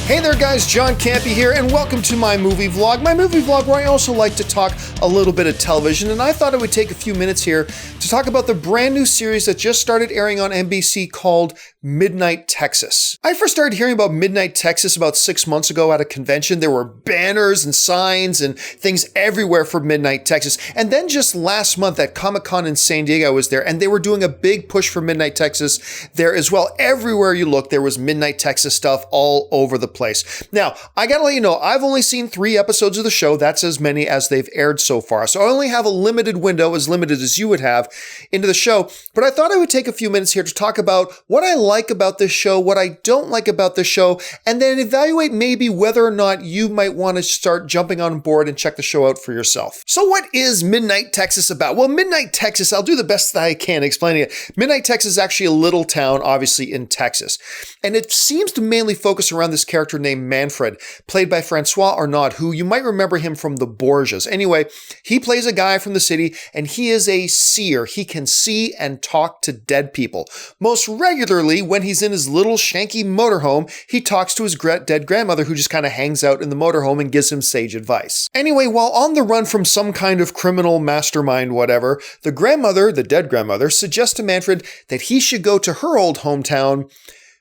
Hey there guys, John Campea here, and welcome to my movie vlog. My movie vlog where I also like to talk a little bit of television, and I thought I would take a few minutes here to talk about the brand new series that just started airing on NBC called Midnight Texas. I first started hearing about Midnight Texas about 6 months ago at a convention. There were banners and signs and things everywhere for Midnight Texas. And then just last month at Comic-Con in San Diego, I was there, and they were doing a big push for Midnight Texas there as well. Everywhere you look, there was Midnight Texas stuff all over the place. Now, I gotta let you know, I've only seen 3 episodes of the show. That's as many as they've aired so far. So I only have a limited window, as limited as you would have, into the show. But I thought I would take a few minutes here to talk about what I like about this show, what I don't like about the show, and then evaluate maybe whether or not you might want to start jumping on board and check the show out for yourself. So what is Midnight Texas about? Well, Midnight Texas, I'll do the best that I can explaining it. Midnight Texas is actually a little town, obviously, in Texas. And it seems to mainly focus around this character named Manfred, played by Francois Arnaud, who you might remember him from The Borgias. Anyway, he plays a guy from the city, and he is a seer. He can see and talk to dead people. Most regularly, when he's in his little shanky motorhome, he talks to his dead grandmother, who just kind of hangs out in the motorhome and gives him sage advice. Anyway, while on the run from some kind of criminal mastermind, whatever, the grandmother, the dead grandmother, suggests to Manfred that he should go to her old hometown,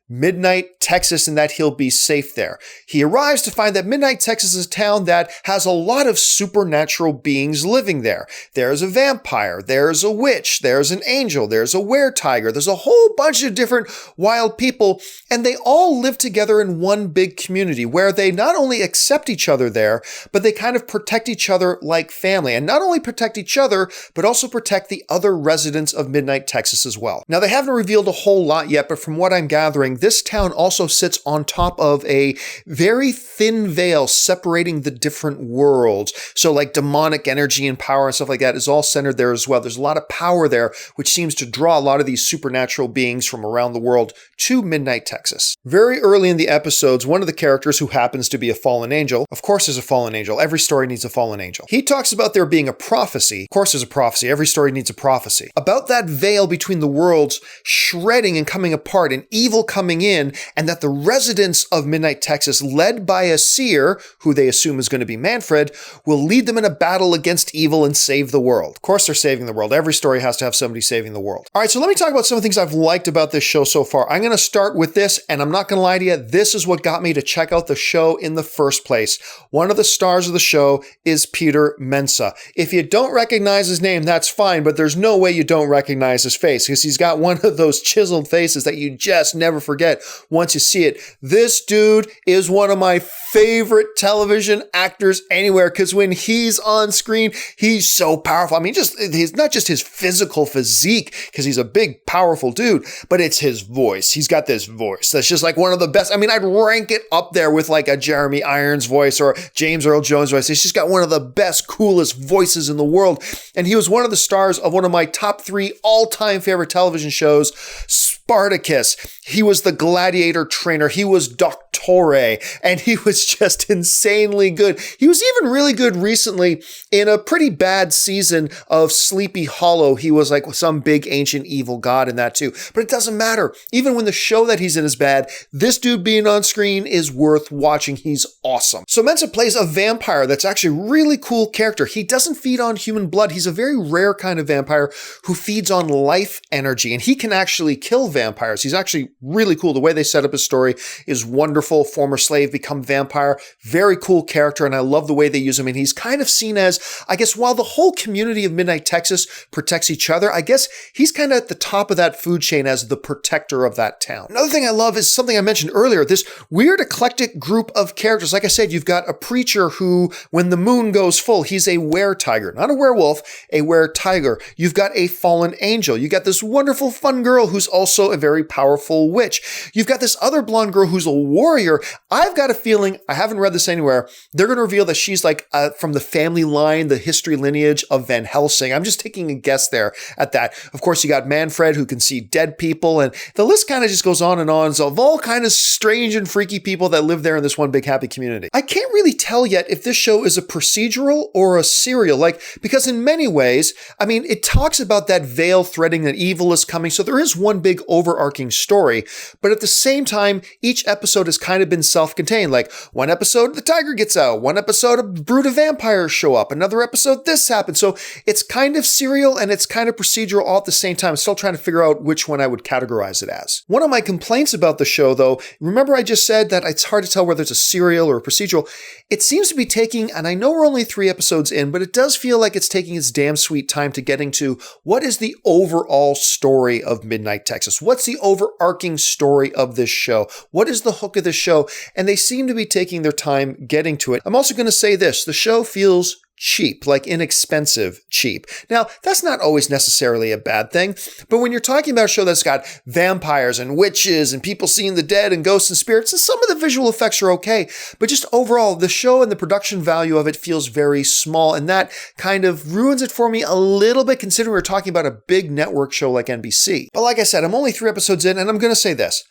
Midnight Texas, and that he'll be safe there. He arrives to find that Midnight Texas is a town that has a lot of supernatural beings living there. There's a vampire, there's a witch, there's an angel, there's a were-tiger, there's a whole bunch of different wild people, and they all live together in one big community where they not only accept each other there, but they kind of protect each other like family. And not only protect each other, but also protect the other residents of Midnight Texas as well. Now, they haven't revealed a whole lot yet, but from what I'm gathering, this town also sits on top of a very thin veil separating the different worlds. So like demonic energy and power and stuff like that is all centered there as well. There's a lot of power there, which seems to draw a lot of these supernatural beings from around the world to Midnight Texas. Very early in the episodes, one of the characters, who happens to be a fallen angel, of course there's a fallen angel. Every story needs a fallen angel. He talks about there being a prophecy. Of course there's a prophecy. Every story needs a prophecy. About that veil between the worlds shredding and coming apart, and evil coming in, and that the residents of Midnight Texas, led by a seer, who they assume is going to be Manfred, will lead them in a battle against evil and save the world. Of course they're saving the world. Every story has to have somebody saving the world. All right, so let me talk about some of the things I've liked about this show so far. I'm going to start with this, and I'm not going to lie to you, this is what got me to check out the show in the first place. One of the stars of the show is Peter Mensah. If you don't recognize his name, that's fine, but there's no way you don't recognize his face, because he's got one of those chiseled faces that you just never forget once you see it. This dude is one of my favorite television actors anywhere, because when he's on screen, he's so powerful. I mean, he's not just his physical physique, because he's a big, powerful dude, but it's his voice. He's got this voice that's just like one of the best. I mean, I'd rank it up there with like a Jeremy Irons voice or James Earl Jones voice. He's just got one of the best, coolest voices in the world. And he was one of the stars of one of my top 3 all-time favorite television shows, Spartacus. He was the gladiator trainer. He was Doctore, and he was just insanely good. He was even really good recently in a pretty bad season of Sleepy Hollow. He was like some big ancient evil god in that too. But it doesn't matter. Even when the show that he's in is bad, this dude being on screen is worth watching. He's awesome. So Mensah plays a vampire that's actually a really cool character. He doesn't feed on human blood. He's a very rare kind of vampire who feeds on life energy, and he can actually kill vampires. He's actually really cool. The way they set up his story is wonderful. Former slave become vampire. Very cool character, and I love the way they use him. And he's kind of seen as, I guess, while the whole community of Midnight Texas protects each other, I guess he's kind of at the top of that food chain as the protector of that town. Another thing I love is something I mentioned earlier, this weird eclectic group of characters. Like I said, you've got a preacher who, when the moon goes full, he's a were-tiger, not a werewolf, a were-tiger. You've got a fallen angel. You got this wonderful, fun girl who's also a very powerful witch. You've got this other blonde girl who's a warrior. I've got a feeling, I haven't read this anywhere, they're going to reveal that she's like from the family line, the history lineage of Van Helsing. I'm just taking a guess there at that. Of course, you got Manfred, who can see dead people, and the list kind of just goes on and on. So of all kind of strange and freaky people that live there in this one big happy community. I can't really tell yet if this show is a procedural or a serial, because in many ways, I mean, it talks about that veil threading that evil is coming. So there is one big overarching story, but at the same time, each episode has kind of been self-contained. Like one episode, the tiger gets out. One episode, a brood of vampires show up. Another episode, this happens. So it's kind of serial and it's kind of procedural all at the same time. I'm still trying to figure out which one I would categorize it as. One of my complaints about the show, though, remember I just said that it's hard to tell whether it's a serial or a procedural. It seems to be taking, and I know we're only 3 episodes in, but it does feel like it's taking its damn sweet time to getting to what is the overall story of Midnight Texas? What's the overarching story of this show? What is the hook of the show? And they seem to be taking their time getting to it. I'm also going to say this, the show feels cheap, like inexpensive cheap. Now, that's not always necessarily a bad thing, but when you're talking about a show that's got vampires and witches and people seeing the dead and ghosts and spirits, and some of the visual effects are okay, but just overall, the show and the production value of it feels very small, and that kind of ruins it for me a little bit considering we're talking about a big network show like NBC. But like I said, I'm only 3 episodes in, and I'm going to say this.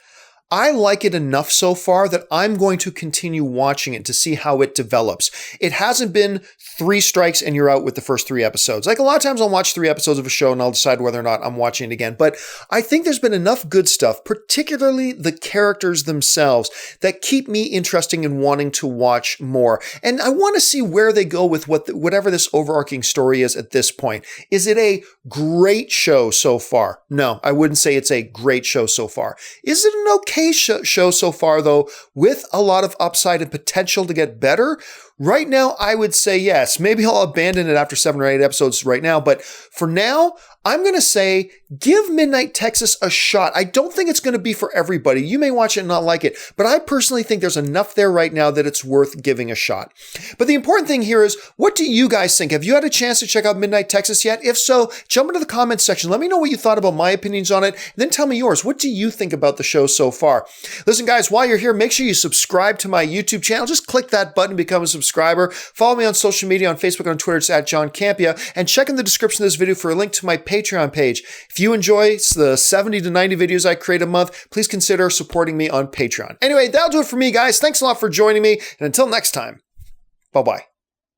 I like it enough so far that I'm going to continue watching it to see how it develops. It hasn't been 3 strikes and you're out with the first 3 episodes. Like a lot of times I'll watch 3 episodes of a show and I'll decide whether or not I'm watching it again. But I think there's been enough good stuff, particularly the characters themselves, that keep me interested in wanting to watch more. And I want to see where they go with whatever this overarching story is at this point. Is it a great show so far? No, I wouldn't say it's a great show so far. Is it an okay show so far, though, with a lot of upside and potential to get better? Right now, I would say yes. Maybe I'll abandon it after 7 or 8 episodes right now, but for now, I'm going to say give Midnight Texas a shot. I don't think it's going to be for everybody. You may watch it and not like it, but I personally think there's enough there right now that it's worth giving a shot. But the important thing here is, what do you guys think? Have you had a chance to check out Midnight Texas yet? If so, jump into the comments section. Let me know what you thought about my opinions on it, and then tell me yours. What do you think about the show so far? Listen, guys, while you're here, make sure you subscribe to my YouTube channel. Just click that button, become a subscriber. Follow me on social media, on Facebook, on Twitter. It's at John Campea. And check in the description of this video for a link to my Patreon page. If you enjoy the 70 to 90 videos I create a month, please consider supporting me on Patreon. Anyway, that'll do it for me, guys. Thanks a lot for joining me. And until next time, bye-bye.